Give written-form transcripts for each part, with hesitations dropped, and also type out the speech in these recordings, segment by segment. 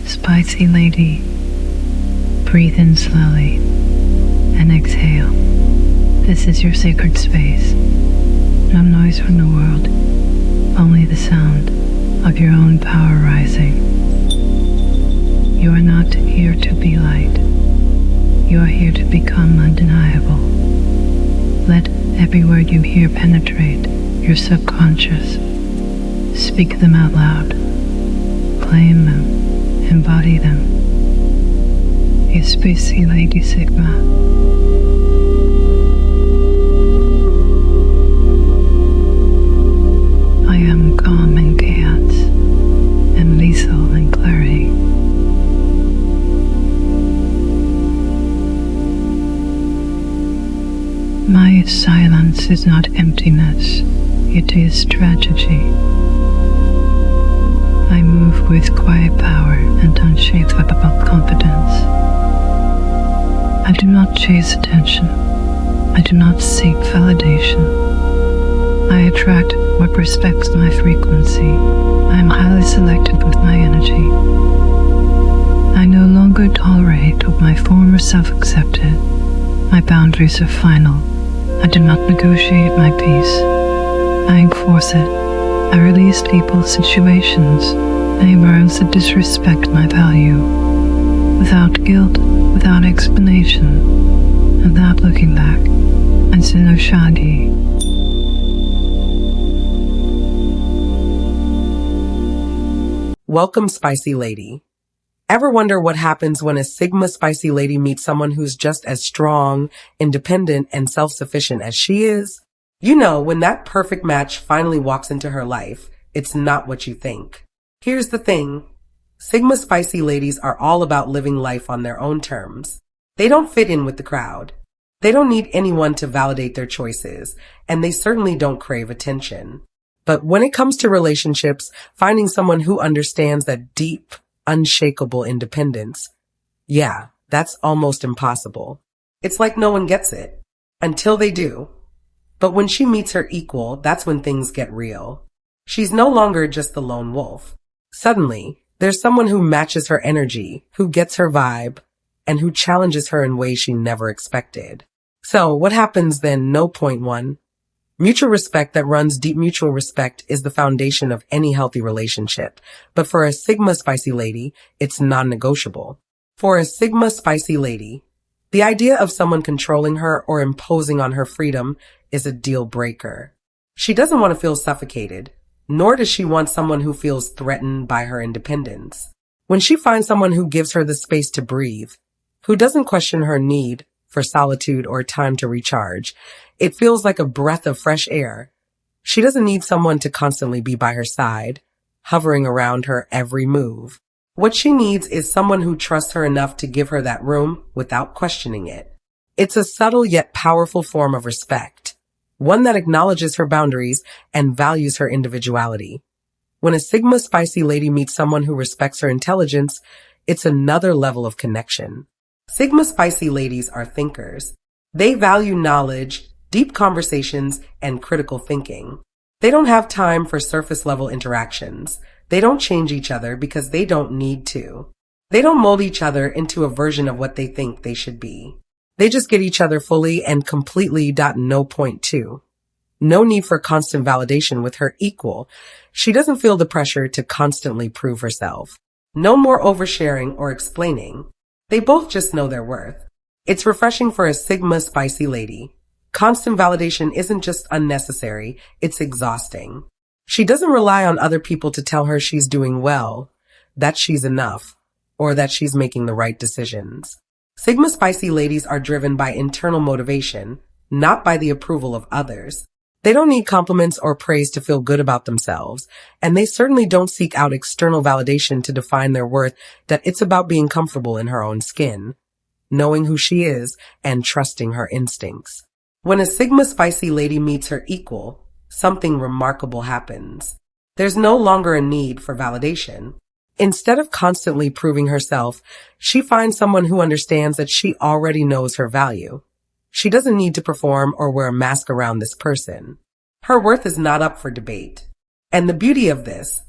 Spicy lady, breathe in slowly and exhale. This is your sacred space. No noise from the world, only the sound of your own power rising. You are not here to be light. You are here to become undeniable. Let every word you hear penetrate your subconscious. Speak them out loud. Claim them. Embody them. SpicyLady-Sigma. I am calm in chaos and lethal in clarity. My silence is not emptiness, it is tragedy. I move with quiet power and unshakable confidence. I do not chase attention. I do not seek validation. I attract what respects my frequency. I am highly selective with my energy. I no longer tolerate what my former self accepted. My boundaries are final. I do not negotiate my peace. I enforce it. I release people, situations, any words that disrespect my value, without guilt, without explanation, and without looking back. And Shadi. Welcome, Spicy Lady. Ever wonder what happens when a Sigma Spicy Lady meets someone who's just as strong, independent, and self-sufficient as she is? You know, when that perfect match finally walks into her life, it's not what you think. Here's the thing. Sigma Spicy Ladies are all about living life on their own terms. They don't fit in with the crowd. They don't need anyone to validate their choices, and they certainly don't crave attention. But when it comes to relationships, finding someone who understands that deep, unshakable independence, yeah, that's almost impossible. It's like no one gets it, until they do. But when she meets her equal, that's when things get real. She's no longer just the lone wolf. Suddenly, there's someone who matches her energy, who gets her vibe, and who challenges her in ways she never expected. So, what happens then? No. Point one. Mutual respect that runs deep. Mutual respect is the foundation of any healthy relationship. But for a Sigma Spicy Lady, it's non-negotiable. For a Sigma Spicy Lady, the idea of someone controlling her or imposing on her freedom is a deal breaker. She doesn't want to feel suffocated, nor does she want someone who feels threatened by her independence. When she finds someone who gives her the space to breathe, who doesn't question her need for solitude or time to recharge, it feels like a breath of fresh air. She doesn't need someone to constantly be by her side, hovering around her every move. What she needs is someone who trusts her enough to give her that room without questioning it. It's a subtle yet powerful form of respect, one that acknowledges her boundaries and values her individuality. When a Sigma Spicy Lady meets someone who respects her intelligence, it's another level of connection. Sigma Spicy Ladies are thinkers. They value knowledge, deep conversations, and critical thinking. They don't have time for surface-level interactions. They don't change each other because they don't need to. They don't mold each other into a version of what they think they should be. They just get each other fully and completely. No. Point two. No need for constant validation with her equal. She doesn't feel the pressure to constantly prove herself. No more oversharing or explaining. They both just know their worth. It's refreshing for a Sigma Spicy Lady. Constant validation isn't just unnecessary, it's exhausting. She doesn't rely on other people to tell her she's doing well, that she's enough, or that she's making the right decisions. Sigma Spicy Ladies are driven by internal motivation, not by the approval of others. They don't need compliments or praise to feel good about themselves, and they certainly don't seek out external validation to define their worth. That it's about being comfortable in her own skin, knowing who she is, and trusting her instincts. When a Sigma Spicy Lady meets her equal, something remarkable happens. There's no longer a need for validation. Instead of constantly proving herself, she finds someone who understands that she already knows her value. She doesn't need to perform or wear a mask around this person. Her worth is not up for debate. And the beauty of this,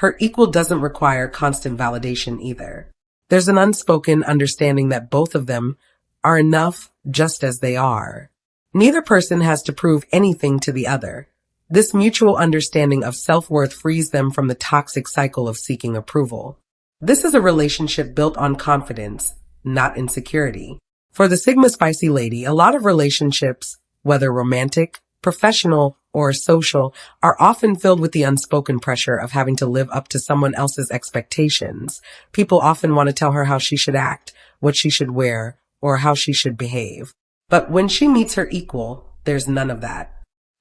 Her equal doesn't require constant validation either. There's an unspoken understanding that both of them are enough just as they are. Neither person has to prove anything to the other. This mutual understanding of self-worth frees them from the toxic cycle of seeking approval. This is a relationship built on confidence, not insecurity. For the Sigma Spicy Lady, a lot of relationships, whether romantic, professional, or social, are often filled with the unspoken pressure of having to live up to someone else's expectations. People often want to tell her how she should act, what she should wear, or how she should behave. But when she meets her equal, there's none of that.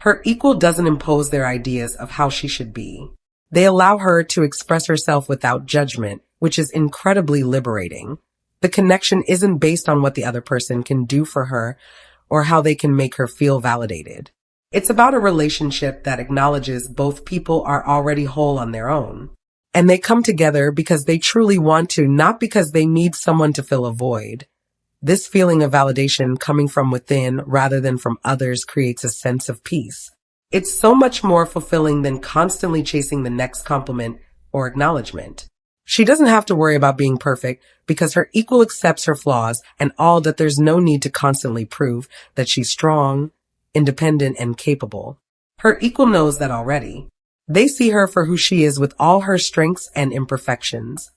Her equal doesn't impose their ideas of how she should be. They allow her to express herself without judgment, which is incredibly liberating. The connection isn't based on what the other person can do for her or how they can make her feel validated. It's about a relationship that acknowledges both people are already whole on their own. And they come together because they truly want to, not because they need someone to fill a void. This feeling of validation coming from within rather than from others creates a sense of peace. It's so much more fulfilling than constantly chasing the next compliment or acknowledgement. She doesn't have to worry about being perfect because her equal accepts her flaws and all that there's no need to constantly prove that she's strong, independent, and capable. Her equal knows that already. They see her for who she is with all her strengths and imperfections.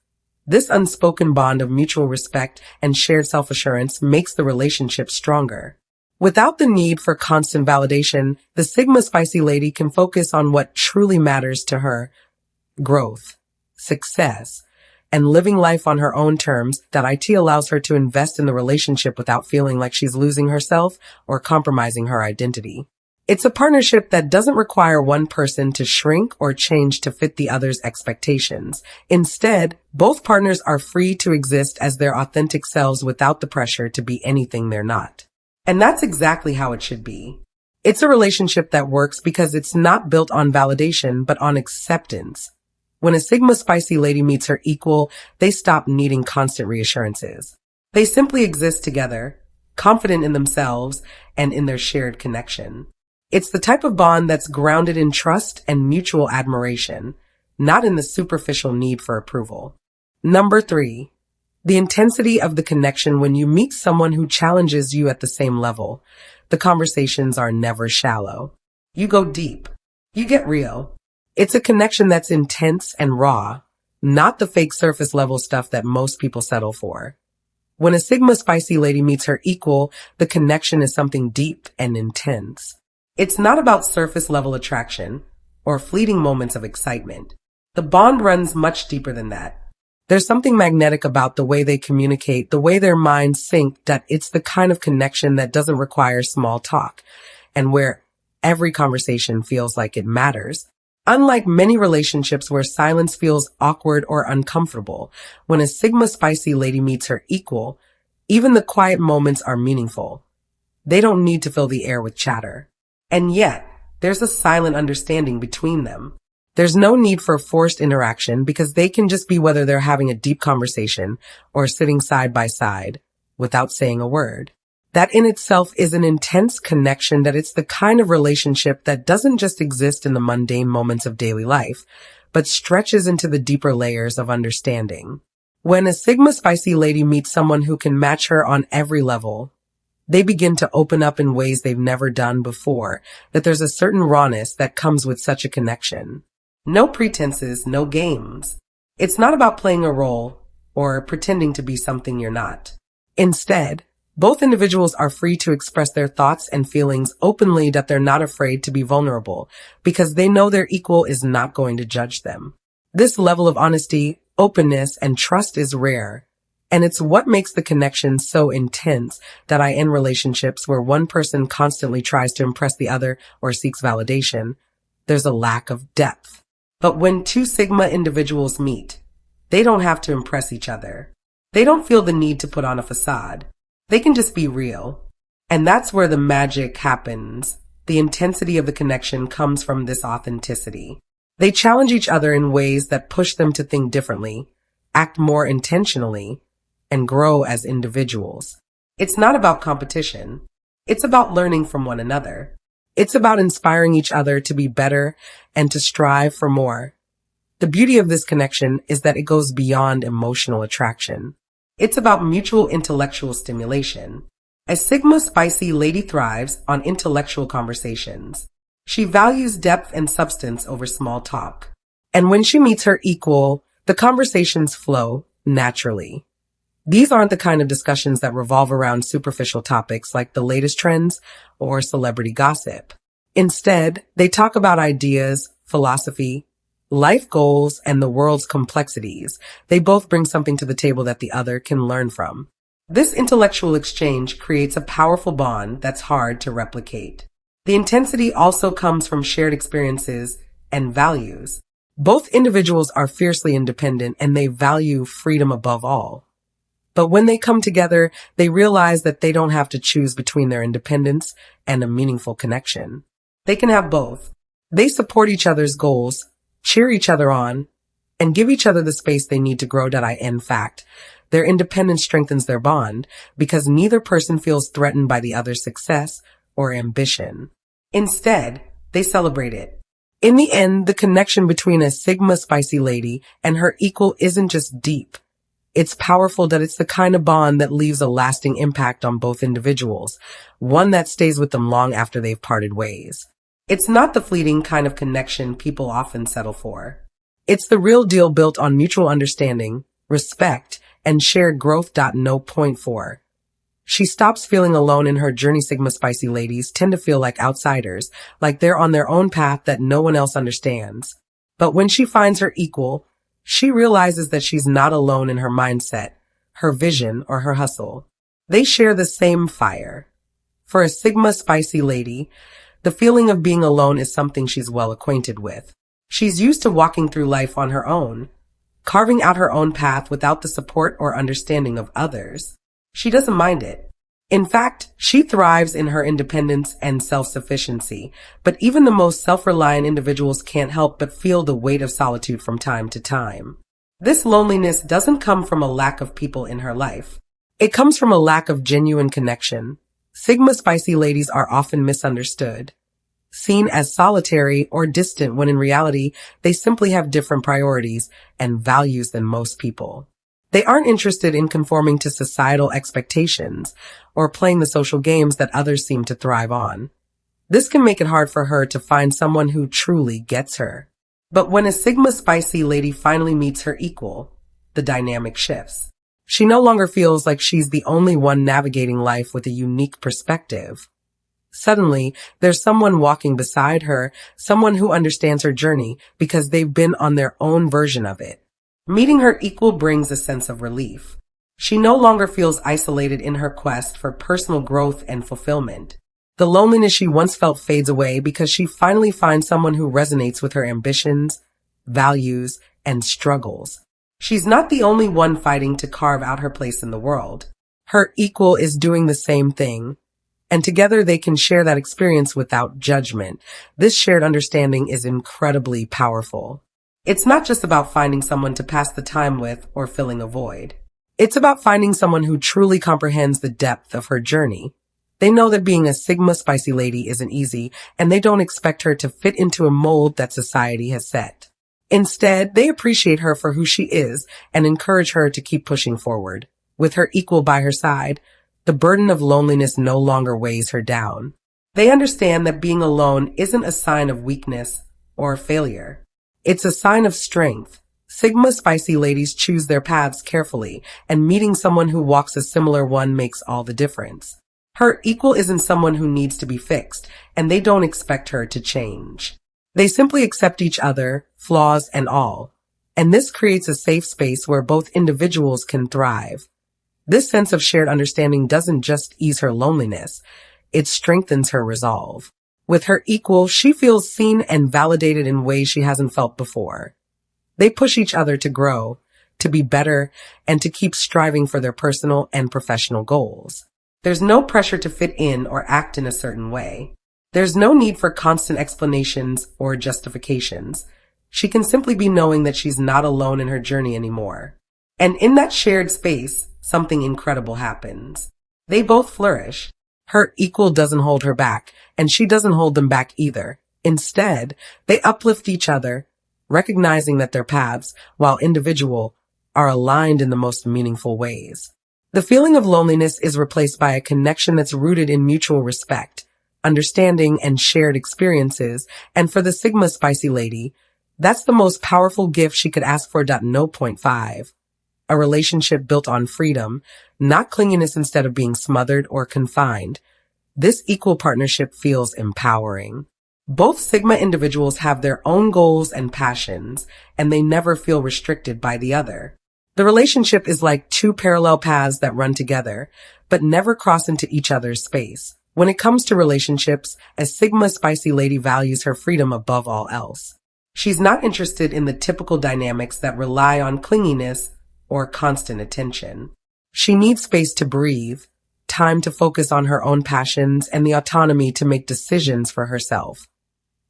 This unspoken bond of mutual respect and shared self-assurance makes the relationship stronger. Without the need for constant validation, the Sigma Spicy Lady can focus on what truly matters to her: growth, success, and living life on her own terms. That IT allows her to invest in the relationship without feeling like she's losing herself or compromising her identity. It's a partnership that doesn't require one person to shrink or change to fit the other's expectations. Instead, both partners are free to exist as their authentic selves without the pressure to be anything they're not. And that's exactly how it should be. It's a relationship that works because it's not built on validation, but on acceptance. When a Sigma Spicy Lady meets her equal, they stop needing constant reassurances. They simply exist together, confident in themselves and in their shared connection. It's the type of bond that's grounded in trust and mutual admiration, not in the superficial need for approval. Number 3, the intensity of the connection. When you meet someone who challenges you at the same level, the conversations are never shallow. You go deep. You get real. It's a connection that's intense and raw, not the fake surface level stuff that most people settle for. When a Sigma Spicy Lady meets her equal, the connection is something deep and intense. It's not about surface level attraction or fleeting moments of excitement. The bond runs much deeper than that. There's something magnetic about the way they communicate, the way their minds sync, that it's the kind of connection that doesn't require small talk and where every conversation feels like it matters. Unlike many relationships where silence feels awkward or uncomfortable, when a Sigma Spicy Lady meets her equal, even the quiet moments are meaningful. They don't need to fill the air with chatter. And yet, there's a silent understanding between them. There's no need for forced interaction because they can just be, whether they're having a deep conversation or sitting side by side without saying a word. That in itself is an intense connection. That it's the kind of relationship that doesn't just exist in the mundane moments of daily life, but stretches into the deeper layers of understanding. When a Sigma Spicy Lady meets someone who can match her on every level, they begin to open up in ways they've never done before. That there's a certain rawness that comes with such a connection. No pretenses, no games. It's not about playing a role or pretending to be something you're not. Instead, both individuals are free to express their thoughts and feelings openly. That they're not afraid to be vulnerable because they know their equal is not going to judge them. This level of honesty, openness, and trust is rare. And it's what makes the connection so intense. That in relationships where one person constantly tries to impress the other or seeks validation, there's a lack of depth. But when two Sigma individuals meet, they don't have to impress each other. They don't feel the need to put on a facade. They can just be real. And that's where the magic happens. The intensity of the connection comes from this authenticity. They challenge each other in ways that push them to think differently, act more intentionally, and grow as individuals. It's not about competition. It's about learning from one another. It's about inspiring each other to be better and to strive for more. The beauty of this connection is that it goes beyond emotional attraction. It's about mutual intellectual stimulation. A Sigma spicy lady thrives on intellectual conversations. She values depth and substance over small talk. And when she meets her equal, the conversations flow naturally. These aren't the kind of discussions that revolve around superficial topics like the latest trends or celebrity gossip. Instead, they talk about ideas, philosophy, life goals, and the world's complexities. They both bring something to the table that the other can learn from. This intellectual exchange creates a powerful bond that's hard to replicate. The intensity also comes from shared experiences and values. Both individuals are fiercely independent and they value freedom above all. But when they come together, they realize that they don't have to choose between their independence and a meaningful connection. They can have both. They support each other's goals, cheer each other on, and give each other the space they need to grow. In fact, their independence strengthens their bond because neither person feels threatened by the other's success or ambition. Instead, they celebrate it. In the end, the connection between a Sigma spicy lady and her equal isn't just deep. It's powerful that it's the kind of bond that leaves a lasting impact on both individuals, one that stays with them long after they've parted ways. It's not the fleeting kind of connection people often settle for. It's the real deal built on mutual understanding, respect, and shared growth. No. Point 4. She stops feeling alone in her journey. Sigma spicy ladies tend to feel like outsiders, like they're on their own path that no one else understands. But when she finds her equal, she realizes that she's not alone in her mindset, her vision, or her hustle. They share the same fire. For a Sigma spicy lady, the feeling of being alone is something she's well acquainted with. She's used to walking through life on her own, carving out her own path without the support or understanding of others. She doesn't mind it. In fact, she thrives in her independence and self-sufficiency, but even the most self-reliant individuals can't help but feel the weight of solitude from time to time. This loneliness doesn't come from a lack of people in her life. It comes from a lack of genuine connection. Sigma spicy ladies are often misunderstood, seen as solitary or distant when in reality, they simply have different priorities and values than most people. They aren't interested in conforming to societal expectations or playing the social games that others seem to thrive on. This can make it hard for her to find someone who truly gets her. But when a Sigma spicy lady finally meets her equal, the dynamic shifts. She no longer feels like she's the only one navigating life with a unique perspective. Suddenly, there's someone walking beside her, someone who understands her journey because they've been on their own version of it. Meeting her equal brings a sense of relief. She no longer feels isolated in her quest for personal growth and fulfillment. The loneliness she once felt fades away because she finally finds someone who resonates with her ambitions, values, and struggles. She's not the only one fighting to carve out her place in the world. Her equal is doing the same thing, and together they can share that experience without judgment. This shared understanding is incredibly powerful. It's not just about finding someone to pass the time with or filling a void. It's about finding someone who truly comprehends the depth of her journey. They know that being a Sigma spicy lady isn't easy, and they don't expect her to fit into a mold that society has set. Instead, they appreciate her for who she is and encourage her to keep pushing forward. With her equal by her side, the burden of loneliness no longer weighs her down. They understand that being alone isn't a sign of weakness or failure. It's a sign of strength. Sigma spicy ladies choose their paths carefully, and meeting someone who walks a similar one makes all the difference. Her equal isn't someone who needs to be fixed, and they don't expect her to change. They simply accept each other, flaws and all. And this creates a safe space where both individuals can thrive. This sense of shared understanding doesn't just ease her loneliness, it strengthens her resolve. With her equal, she feels seen and validated in ways she hasn't felt before. They push each other to grow, to be better, and to keep striving for their personal and professional goals. There's no pressure to fit in or act in a certain way. There's no need for constant explanations or justifications. She can simply be knowing that she's not alone in her journey anymore. And in that shared space, something incredible happens. They both flourish. Her equal doesn't hold her back, and she doesn't hold them back either. Instead, they uplift each other, recognizing that their paths, while individual, are aligned in the most meaningful ways. The feeling of loneliness is replaced by a connection that's rooted in mutual respect, understanding, and shared experiences. And for the Sigma Spicy Lady, that's the most powerful gift she could ask for. No. 5. A relationship built on freedom, not clinginess instead of being smothered or confined. This equal partnership feels empowering. Both Sigma individuals have their own goals and passions, and they never feel restricted by the other. The relationship is like two parallel paths that run together, but never cross into each other's space. When it comes to relationships, a Sigma Spicy Lady values her freedom above all else. She's not interested in the typical dynamics that rely on clinginess or constant attention. She needs space to breathe, time to focus on her own passions, and the autonomy to make decisions for herself.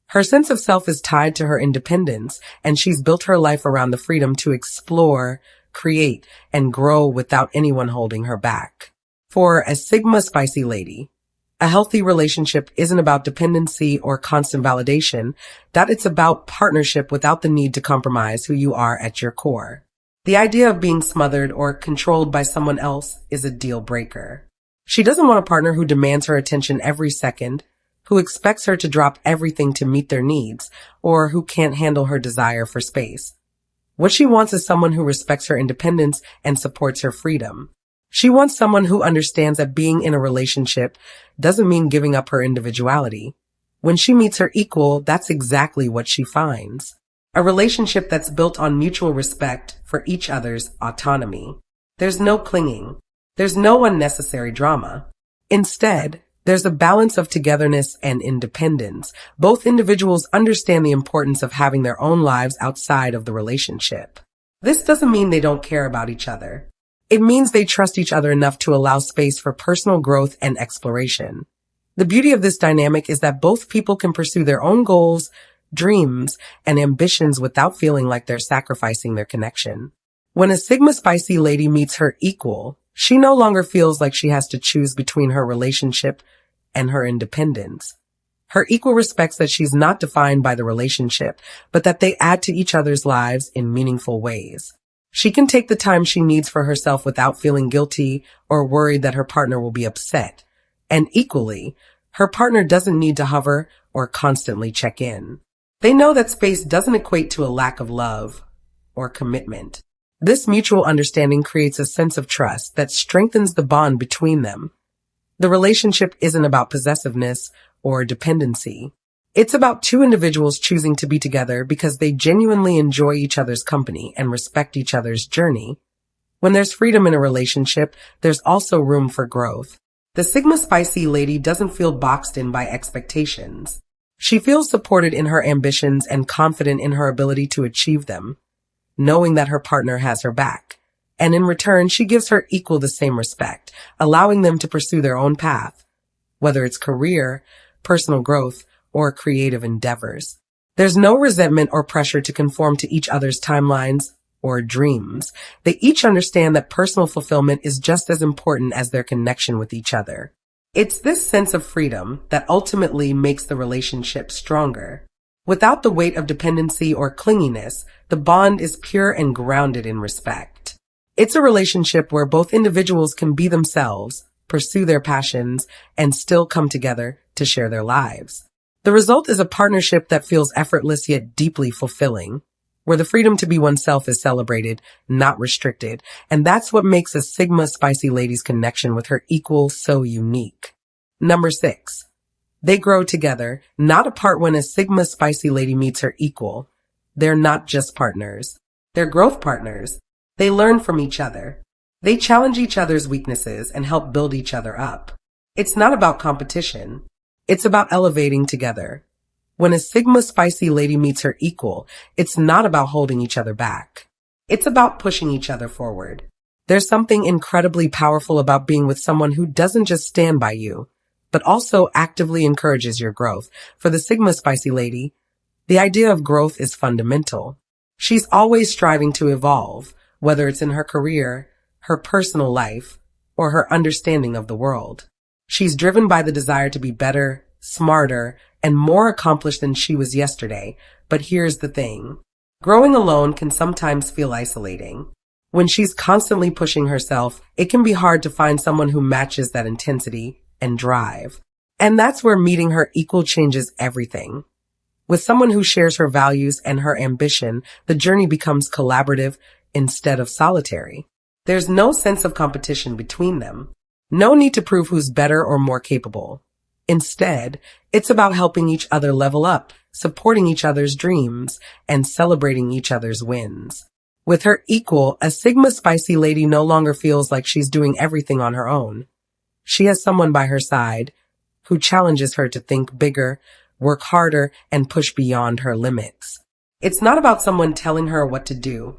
Her sense of self is tied to her independence, and she's built her life around the freedom to explore, create, and grow without anyone holding her back. For a Sigma Spicy Lady, a healthy relationship isn't about dependency or constant validation, that it's about partnership without the need to compromise who you are at your core. The idea of being smothered or controlled by someone else is a deal breaker. She doesn't want a partner who demands her attention every second, who expects her to drop everything to meet their needs, or who can't handle her desire for space. What she wants is someone who respects her independence and supports her freedom. She wants someone who understands that being in a relationship doesn't mean giving up her individuality. When she meets her equal, that's exactly what she finds. A relationship that's built on mutual respect for each other's autonomy. There's no clinging. There's no unnecessary drama. Instead, there's a balance of togetherness and independence. Both individuals understand the importance of having their own lives outside of the relationship. This doesn't mean they don't care about each other. It means they trust each other enough to allow space for personal growth and exploration. The beauty of this dynamic is that both people can pursue their own goals, dreams, and ambitions without feeling like they're sacrificing their connection. When a Sigma Spicy Lady meets her equal, she no longer feels like she has to choose between her relationship and her independence. Her equal respects that she's not defined by the relationship, but that they add to each other's lives in meaningful ways. She can take the time she needs for herself without feeling guilty or worried that her partner will be upset. And equally, her partner doesn't need to hover or constantly check in. They know that space doesn't equate to a lack of love or commitment. This mutual understanding creates a sense of trust that strengthens the bond between them. The relationship isn't about possessiveness or dependency. It's about two individuals choosing to be together because they genuinely enjoy each other's company and respect each other's journey. When there's freedom in a relationship, there's also room for growth. The Sigma Spicy Lady doesn't feel boxed in by expectations. She feels supported in her ambitions and confident in her ability to achieve them, knowing that her partner has her back. And in return, she gives her equal the same respect, allowing them to pursue their own path, whether it's career, personal growth, or creative endeavors. There's no resentment or pressure to conform to each other's timelines or dreams. They each understand that personal fulfillment is just as important as their connection with each other. It's this sense of freedom that ultimately makes the relationship stronger. Without the weight of dependency or clinginess, the bond is pure and grounded in respect. It's a relationship where both individuals can be themselves, pursue their passions, and still come together to share their lives. The result is a partnership that feels effortless yet deeply fulfilling, where the freedom to be oneself is celebrated, not restricted. And that's what makes a Sigma Spicy Lady's connection with her equal so unique. Number 6. They grow together, not apart. When a Sigma Spicy Lady meets her equal, they're not just partners. They're growth partners. They learn from each other. They challenge each other's weaknesses and help build each other up. It's not about competition. It's about elevating together. When a Sigma Spicy Lady meets her equal, it's not about holding each other back. It's about pushing each other forward. There's something incredibly powerful about being with someone who doesn't just stand by you, but also actively encourages your growth. For the Sigma Spicy Lady, the idea of growth is fundamental. She's always striving to evolve, whether it's in her career, her personal life, or her understanding of the world. She's driven by the desire to be better, smarter, and more accomplished than she was yesterday. But here's the thing. Growing alone can sometimes feel isolating. When she's constantly pushing herself, it can be hard to find someone who matches that intensity and drive. And that's where meeting her equal changes everything. With someone who shares her values and her ambition, the journey becomes collaborative instead of solitary. There's no sense of competition between them. No need to prove who's better or more capable. Instead, it's about helping each other level up, supporting each other's dreams, and celebrating each other's wins. With her equal, a Sigma Spicy Lady no longer feels like she's doing everything on her own. She has someone by her side who challenges her to think bigger, work harder, and push beyond her limits. It's not about someone telling her what to do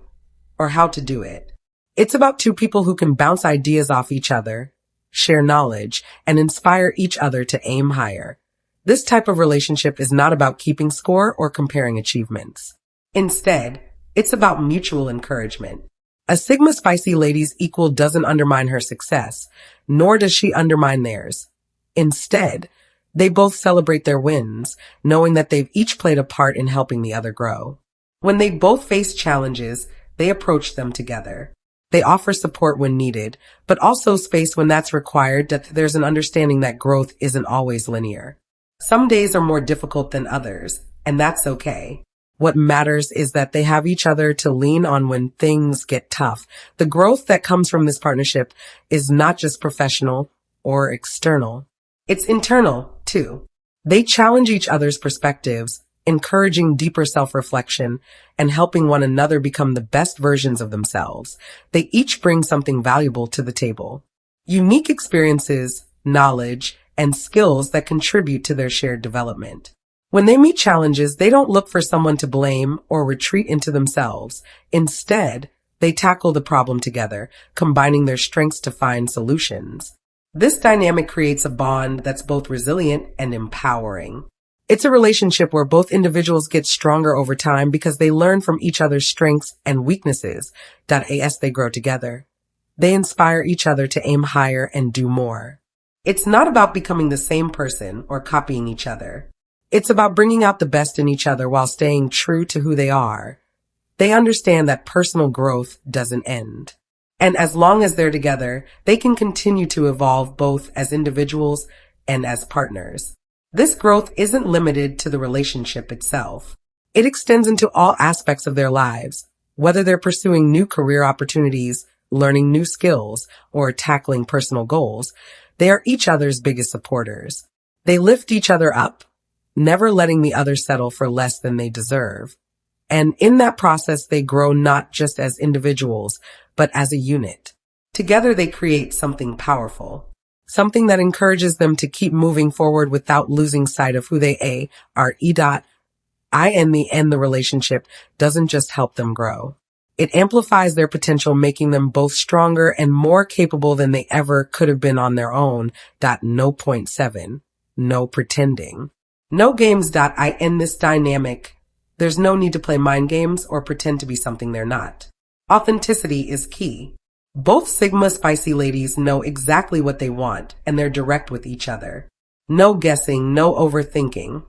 or how to do it. It's about two people who can bounce ideas off each other, share knowledge, and inspire each other to aim higher. This type of relationship is not about keeping score or comparing achievements. Instead, it's about mutual encouragement. A Sigma Spicy Lady's equal doesn't undermine her success, nor does she undermine theirs. Instead, they both celebrate their wins, knowing that they've each played a part in helping the other grow. When they both face challenges, they approach them together. They offer support when needed, but also space when that's required, that there's an understanding that growth isn't always linear. Some days are more difficult than others, and that's okay. What matters is that they have each other to lean on when things get tough. The growth that comes from this partnership is not just professional or external. It's internal, too. They challenge each other's perspectives, encouraging deeper self-reflection and helping one another become the best versions of themselves. They each bring something valuable to the table. Unique experiences, knowledge, and skills that contribute to their shared development. When they meet challenges, they don't look for someone to blame or retreat into themselves. Instead, they tackle the problem together, combining their strengths to find solutions. This dynamic creates a bond that's both resilient and empowering. It's a relationship where both individuals get stronger over time because they learn from each other's strengths and weaknesses. As they grow together, they inspire each other to aim higher and do more. It's not about becoming the same person or copying each other. It's about bringing out the best in each other while staying true to who they are. They understand that personal growth doesn't end. And as long as they're together, they can continue to evolve both as individuals and as partners. This growth isn't limited to the relationship itself. It extends into all aspects of their lives, whether they're pursuing new career opportunities, learning new skills, or tackling personal goals. They are each other's biggest supporters. They lift each other up, never letting the other settle for less than they deserve. And in that process, they grow not just as individuals, but as a unit. Together, they create something powerful, something that encourages them to keep moving forward without losing sight of who they are. In the end, the relationship doesn't just help them grow. It amplifies their potential, making them both stronger and more capable than they ever could have been on their own. No point 7. No pretending. No games. In this dynamic, there's no need to play mind games or pretend to be something they're not. Authenticity is key. Both Sigma Spicy Ladies know exactly what they want, and they're direct with each other. No guessing, no overthinking.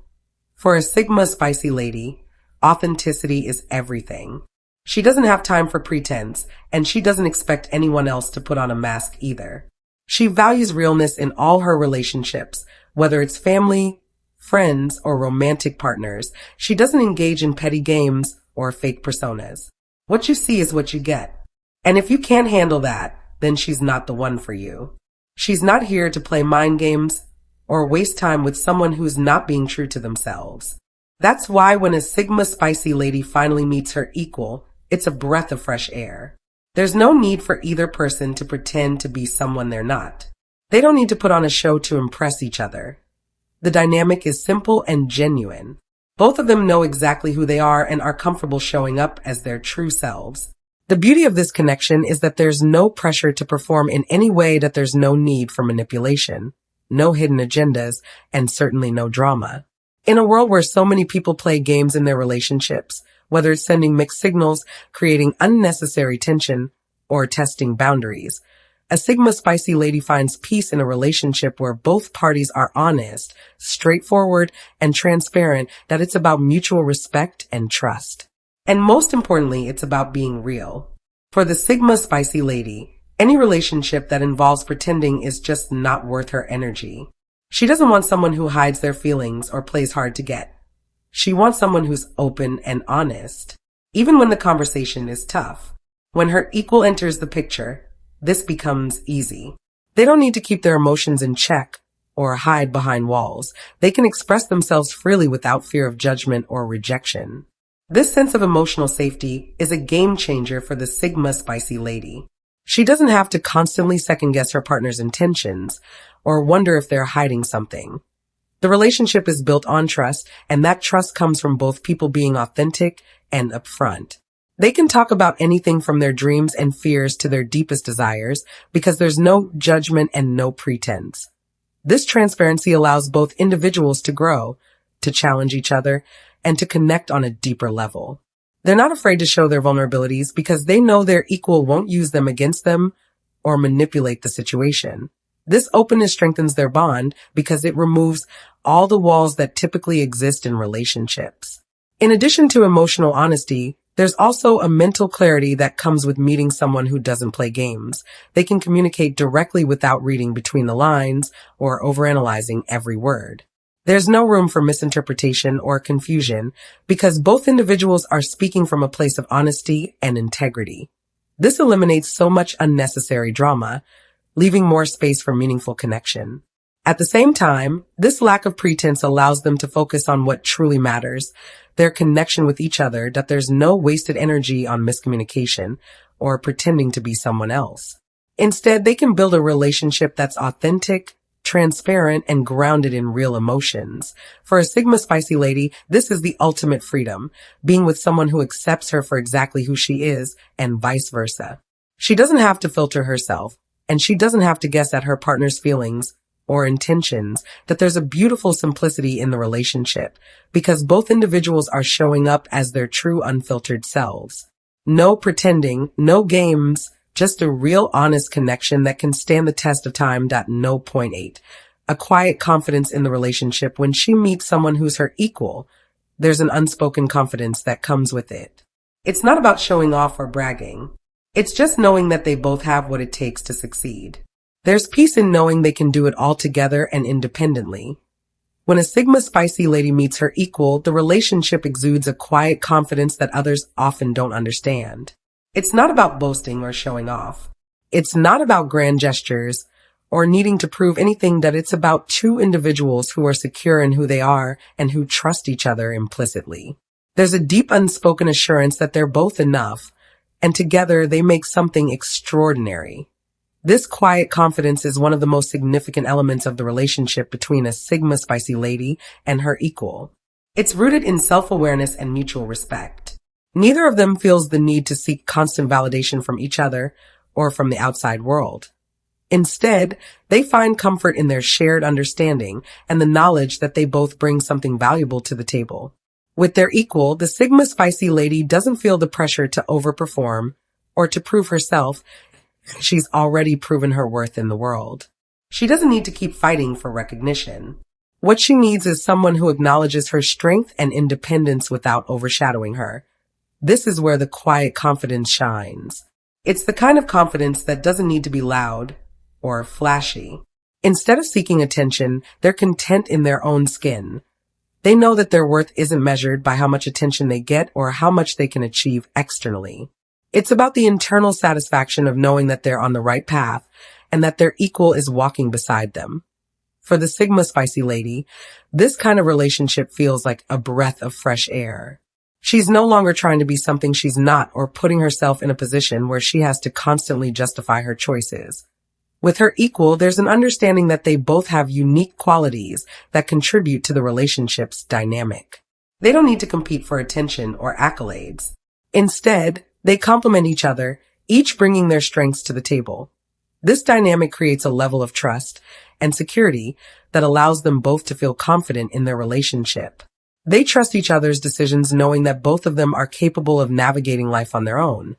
For a Sigma Spicy Lady, authenticity is everything. She doesn't have time for pretense, and she doesn't expect anyone else to put on a mask either. She values realness in all her relationships, whether it's family, friends, or romantic partners. She doesn't engage in petty games or fake personas. What you see is what you get. And if you can't handle that, then she's not the one for you. She's not here to play mind games or waste time with someone who's not being true to themselves. That's why when a Sigma Spicy Lady finally meets her equal, it's a breath of fresh air. There's no need for either person to pretend to be someone they're not. They don't need to put on a show to impress each other. The dynamic is simple and genuine. Both of them know exactly who they are and are comfortable showing up as their true selves. The beauty of this connection is that there's no pressure to perform in any way, that there's no need for manipulation, no hidden agendas, and certainly no drama. In a world where so many people play games in their relationships, whether it's sending mixed signals, creating unnecessary tension, or testing boundaries, a Sigma Spicy Lady finds peace in a relationship where both parties are honest, straightforward, and transparent, that it's about mutual respect and trust. And most importantly, it's about being real. For the Sigma spicy lady, any relationship that involves pretending is just not worth her energy. She doesn't want someone who hides their feelings or plays hard to get. She wants someone who's open and honest, even when the conversation is tough. When her equal enters the picture, this becomes easy. They don't need to keep their emotions in check or hide behind walls. They can express themselves freely without fear of judgment or rejection. This sense of emotional safety is a game changer for the Sigma spicy lady. She doesn't have to constantly second guess her partner's intentions or wonder if they're hiding something. The relationship is built on trust, and that trust comes from both people being authentic and upfront. They can talk about anything from their dreams and fears to their deepest desires because there's no judgment and no pretense. This transparency allows both individuals to grow, to challenge each other, and to connect on a deeper level. They're not afraid to show their vulnerabilities because they know their equal won't use them against them or manipulate the situation. This openness strengthens their bond because it removes all the walls that typically exist in relationships. In addition to emotional honesty, there's also a mental clarity that comes with meeting someone who doesn't play games. They can communicate directly without reading between the lines or overanalyzing every word. There's no room for misinterpretation or confusion because both individuals are speaking from a place of honesty and integrity. This eliminates so much unnecessary drama, leaving more space for meaningful connection. At the same time, this lack of pretense allows them to focus on what truly matters, their connection with each other, that there's no wasted energy on miscommunication or pretending to be someone else. Instead, they can build a relationship that's authentic, transparent, and grounded in real emotions. For a Sigma spicy lady, this is the ultimate freedom, being with someone who accepts her for exactly who she is and vice versa. She doesn't have to filter herself, and she doesn't have to guess at her partner's feelings or intentions. That there's a beautiful simplicity in the relationship because both individuals are showing up as their true unfiltered selves. No pretending, no games, just a real honest connection that can stand the test of time. No. Point 8. A quiet confidence in the relationship. When she meets someone who's her equal, there's an unspoken confidence that comes with it. It's not about showing off or bragging. It's just knowing that they both have what it takes to succeed. There's peace in knowing they can do it all together and independently. When a Sigma spicy lady meets her equal, the relationship exudes a quiet confidence that others often don't understand. It's not about boasting or showing off. It's not about grand gestures or needing to prove anything. That it's about two individuals who are secure in who they are and who trust each other implicitly. There's a deep unspoken assurance that they're both enough, and together they make something extraordinary. This quiet confidence is one of the most significant elements of the relationship between a Sigma spicy lady and her equal. It's rooted in self-awareness and mutual respect. Neither of them feels the need to seek constant validation from each other or from the outside world. Instead, they find comfort in their shared understanding and the knowledge that they both bring something valuable to the table. With their equal, the Sigma spicy lady doesn't feel the pressure to overperform or to prove herself. She's already proven her worth in the world. She doesn't need to keep fighting for recognition. What she needs is someone who acknowledges her strength and independence without overshadowing her. This is where the quiet confidence shines. It's the kind of confidence that doesn't need to be loud or flashy. Instead of seeking attention, they're content in their own skin. They know that their worth isn't measured by how much attention they get or how much they can achieve externally. It's about the internal satisfaction of knowing that they're on the right path and that their equal is walking beside them. For the Sigma spicy lady, this kind of relationship feels like a breath of fresh air. She's no longer trying to be something she's not or putting herself in a position where she has to constantly justify her choices. With her equal, there's an understanding that they both have unique qualities that contribute to the relationship's dynamic. They don't need to compete for attention or accolades. Instead, they complement each other, each bringing their strengths to the table. This dynamic creates a level of trust and security that allows them both to feel confident in their relationship. They trust each other's decisions, knowing that both of them are capable of navigating life on their own,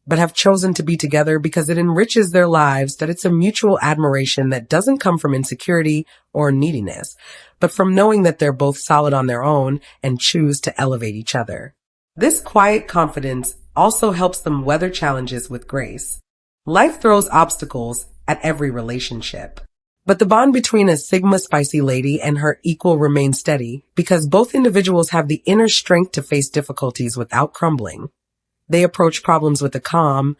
but have chosen to be together because it enriches their lives. That it's a mutual admiration that doesn't come from insecurity or neediness, but from knowing that they're both solid on their own and choose to elevate each other. This quiet confidence also helps them weather challenges with grace. Life throws obstacles at every relationship. But the bond between a Sigma spicy lady and her equal remains steady because both individuals have the inner strength to face difficulties without crumbling. They approach problems with a calm,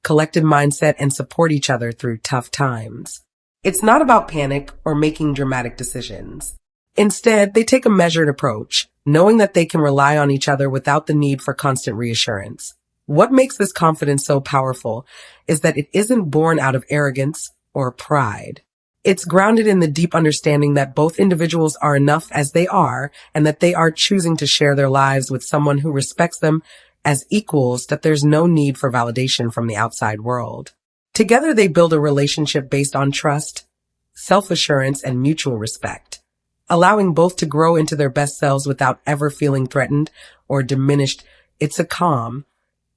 collected mindset and support each other through tough times. It's not about panic or making dramatic decisions. Instead, they take a measured approach, knowing that they can rely on each other without the need for constant reassurance. What makes this confidence so powerful is that it isn't born out of arrogance or pride. It's grounded in the deep understanding that both individuals are enough as they are and that they are choosing to share their lives with someone who respects them as equals, that there's no need for validation from the outside world. Together, they build a relationship based on trust, self-assurance, and mutual respect, allowing both to grow into their best selves without ever feeling threatened or diminished. It's a calm,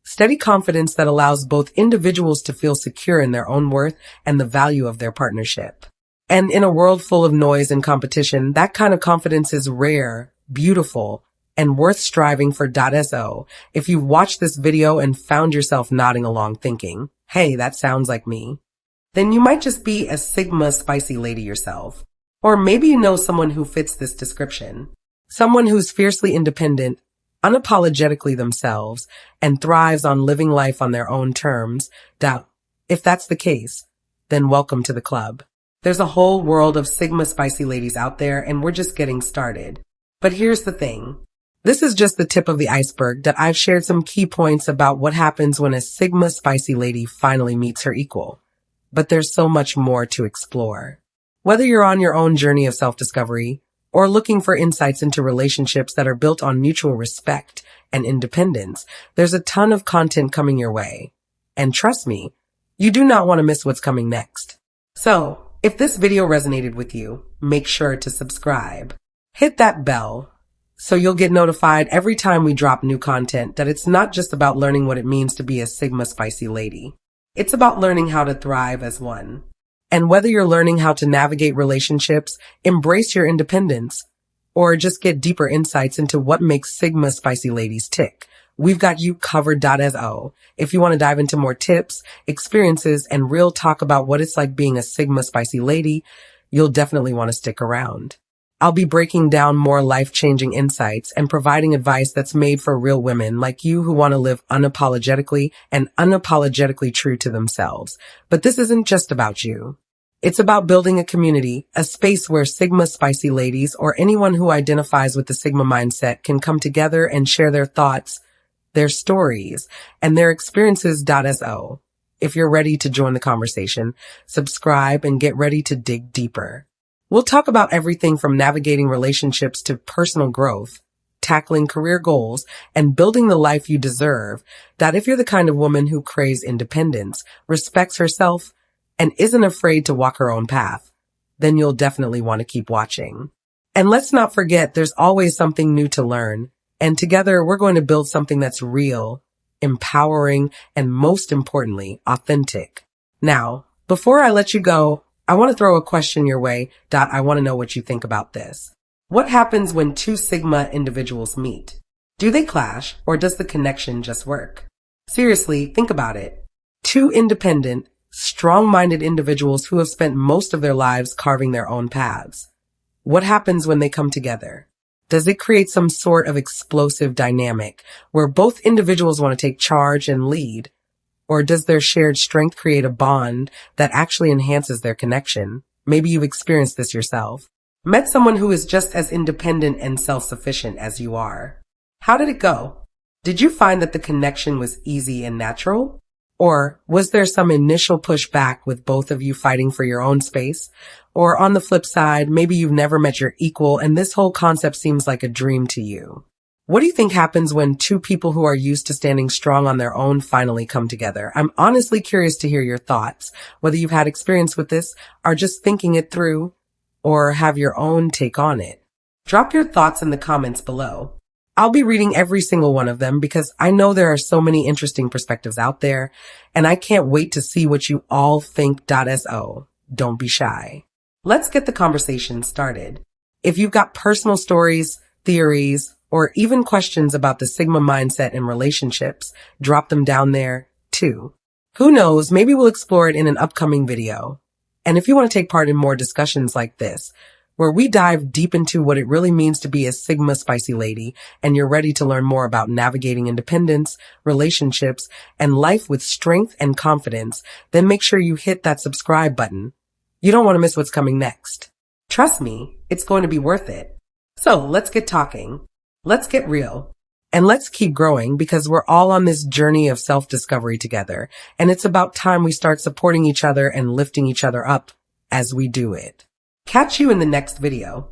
steady confidence that allows both individuals to feel secure in their own worth and the value of their partnership. And in a world full of noise and competition, that kind of confidence is rare, beautiful, and worth striving for. So, if you've watched this video and found yourself nodding along thinking, hey, that sounds like me, then you might just be a Sigma spicy lady yourself. Or maybe you know someone who fits this description. Someone who's fiercely independent, unapologetically themselves, and thrives on living life on their own terms. If that's the case, then welcome to the club. There's a whole world of Sigma spicy ladies out there, and we're just getting started. But here's the thing. This is just the tip of the iceberg. That I've shared some key points about what happens when a Sigma spicy lady finally meets her equal. But there's so much more to explore. Whether you're on your own journey of self-discovery or looking for insights into relationships that are built on mutual respect and independence, there's a ton of content coming your way. And trust me, you do not want to miss what's coming next. So, if this video resonated with you, make sure to subscribe. Hit that bell so you'll get notified every time we drop new content. That it's not just about learning what it means to be a Sigma spicy lady. It's about learning how to thrive as one. And whether you're learning how to navigate relationships, embrace your independence, or just get deeper insights into what makes Sigma spicy ladies tick, we've got you covered. If you want to dive into more tips, experiences, and real talk about what it's like being a Sigma spicy lady, you'll definitely want to stick around. I'll be breaking down more life-changing insights and providing advice that's made for real women like you who want to live unapologetically and unapologetically true to themselves. But this isn't just about you. It's about building a community, a space where Sigma spicy ladies or anyone who identifies with the Sigma mindset can come together and share their thoughts, their stories, and their experiences. So, if you're ready to join the conversation, subscribe and get ready to dig deeper. We'll talk about everything from navigating relationships to personal growth, tackling career goals, and building the life you deserve. That if you're the kind of woman who craves independence, respects herself, and isn't afraid to walk her own path, then you'll definitely want to keep watching. And let's not forget, there's always something new to learn. And together, we're going to build something that's real, empowering, and most importantly, authentic. Now, before I let you go, I want to throw a question your way. I want to know what you think about this. What happens when two Sigma individuals meet? Do they clash, or does the connection just work? Seriously, think about it. Two independent, strong-minded individuals who have spent most of their lives carving their own paths. What happens when they come together? Does it create some sort of explosive dynamic where both individuals want to take charge and lead? Or does their shared strength create a bond that actually enhances their connection? Maybe you've experienced this yourself. Met someone who is just as independent and self-sufficient as you are. How did it go? Did you find that the connection was easy and natural? Or was there some initial pushback with both of you fighting for your own space? Or on the flip side, maybe you've never met your equal and this whole concept seems like a dream to you. What do you think happens when two people who are used to standing strong on their own finally come together? I'm honestly curious to hear your thoughts, whether you've had experience with this, are just thinking it through, or have your own take on it. Drop your thoughts in the comments below. I'll be reading every single one of them because I know there are so many interesting perspectives out there, and I can't wait to see what you all think. So, don't be shy. Let's get the conversation started. If you've got personal stories, theories, or even questions about the Sigma mindset in relationships, drop them down there too. Who knows, maybe we'll explore it in an upcoming video. And if you want to take part in more discussions like this, where we dive deep into what it really means to be a Sigma spicy lady, and you're ready to learn more about navigating independence, relationships, and life with strength and confidence, then make sure you hit that subscribe button. You don't want to miss what's coming next. Trust me, it's going to be worth it. So let's get talking. Let's get real. And let's keep growing, because we're all on this journey of self-discovery together. And it's about time we start supporting each other and lifting each other up as we do it. Catch you in the next video.